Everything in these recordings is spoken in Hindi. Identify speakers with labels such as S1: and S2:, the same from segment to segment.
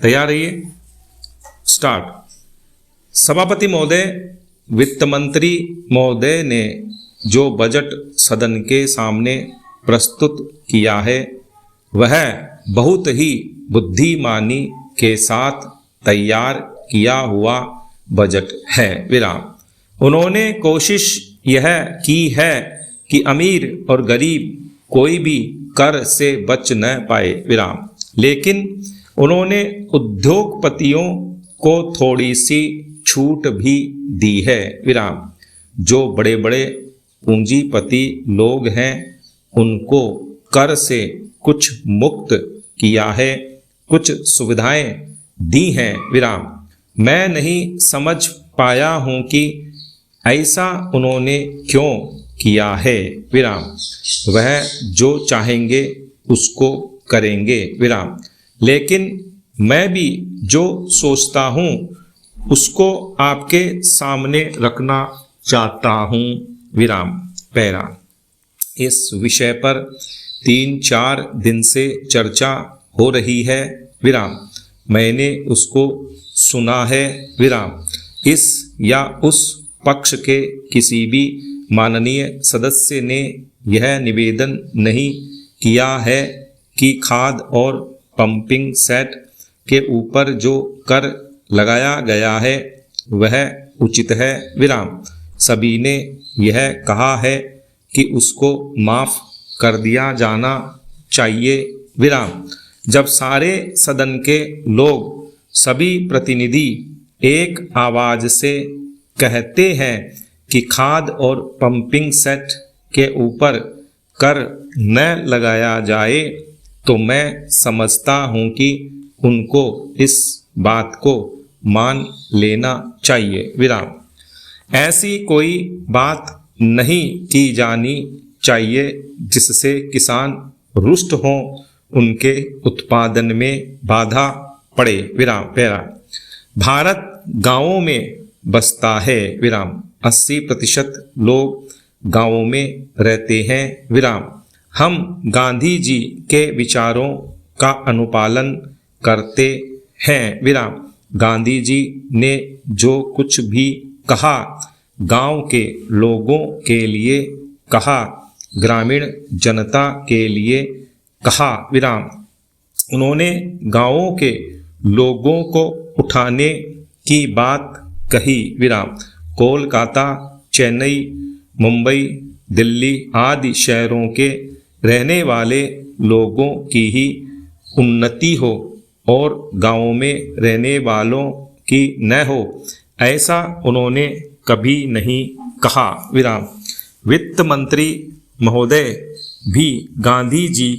S1: तैयार रहिए, स्टार्ट। सभापति महोदय, वित्त मंत्री महोदय ने जो बजट सदन के सामने प्रस्तुत किया है वह बहुत ही बुद्धिमानी के साथ तैयार किया हुआ बजट है। विराम। उन्होंने कोशिश यह की है कि अमीर और गरीब कोई भी कर से बच न पाए। विराम। लेकिन उन्होंने उद्योगपतियों को थोड़ी सी छूट भी दी है। विराम। जो बड़े बड़े पूंजीपति लोग हैं उनको कर से कुछ मुक्त किया है, कुछ सुविधाएं दी हैं। विराम। मैं नहीं समझ पाया हूं कि ऐसा उन्होंने क्यों किया है। विराम। वह जो चाहेंगे उसको करेंगे। विराम। लेकिन मैं भी जो सोचता हूं उसको आपके सामने रखना चाहता हूं। विराम। पैरा। इस विषय पर 3-4 दिन से चर्चा हो रही है। विराम। मैंने उसको सुना है। विराम। इस या उस पक्ष के किसी भी माननीय सदस्य ने यह निवेदन नहीं किया है कि खाद और पंपिंग सेट के ऊपर जो कर लगाया गया है वह उचित है। विराम। सभी ने यह कहा है कि उसको माफ कर दिया जाना चाहिए। विराम। जब सारे सदन के लोग, सभी प्रतिनिधि एक आवाज से कहते हैं कि खाद और पंपिंग सेट के ऊपर कर न लगाया जाए तो मैं समझता हूं कि उनको इस बात को मान लेना चाहिए। विराम। ऐसी कोई बात नहीं की जानी चाहिए जिससे किसान रुष्ट हों, उनके उत्पादन में बाधा पड़े। विराम। पैरा। भारत गांवों में बसता है। विराम। 80% लोग गांवों में रहते हैं। विराम। हम गांधी जी के विचारों का अनुपालन करते हैं। विराम। गांधी जी ने जो कुछ भी कहा गांव के लोगों के लिए कहा, ग्रामीण जनता के लिए कहा। विराम। उन्होंने गांवों के लोगों को उठाने की बात कही। विराम। कोलकाता, चेन्नई, मुंबई, दिल्ली आदि शहरों के रहने वाले लोगों की ही उन्नति हो और गांवों में रहने वालों की न हो, ऐसा उन्होंने कभी नहीं कहा। विराम। वित्त मंत्री महोदय भी गांधी जी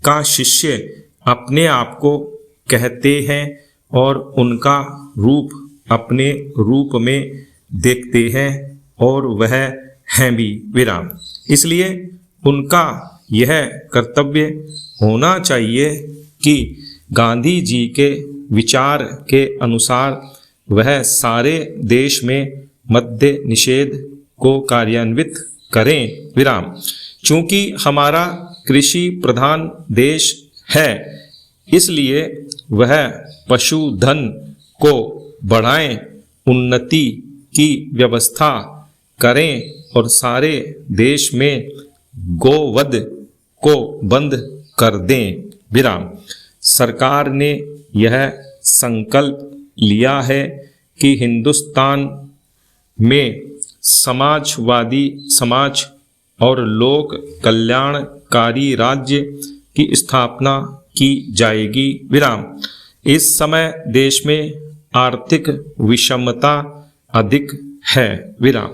S1: का शिष्य अपने आप को कहते हैं और उनका रूप अपने रूप में देखते हैं और वह हैं भी। विराम। इसलिए उनका यह कर्तव्य होना चाहिए कि गांधी जी के विचार के अनुसार वह सारे देश में मद्य निषेध को कार्यान्वित करें। विराम। चूंकि हमारा कृषि प्रधान देश है इसलिए वह पशुधन को बढ़ाएं, उन्नति की व्यवस्था करें और सारे देश में गोवध को बंद कर दें। विराम। सरकार ने यह संकल्प लिया है कि हिंदुस्तान में समाजवादी समाज और लोक कल्याणकारी राज्य की स्थापना की जाएगी। विराम। इस समय देश में आर्थिक विषमता अधिक है। विराम।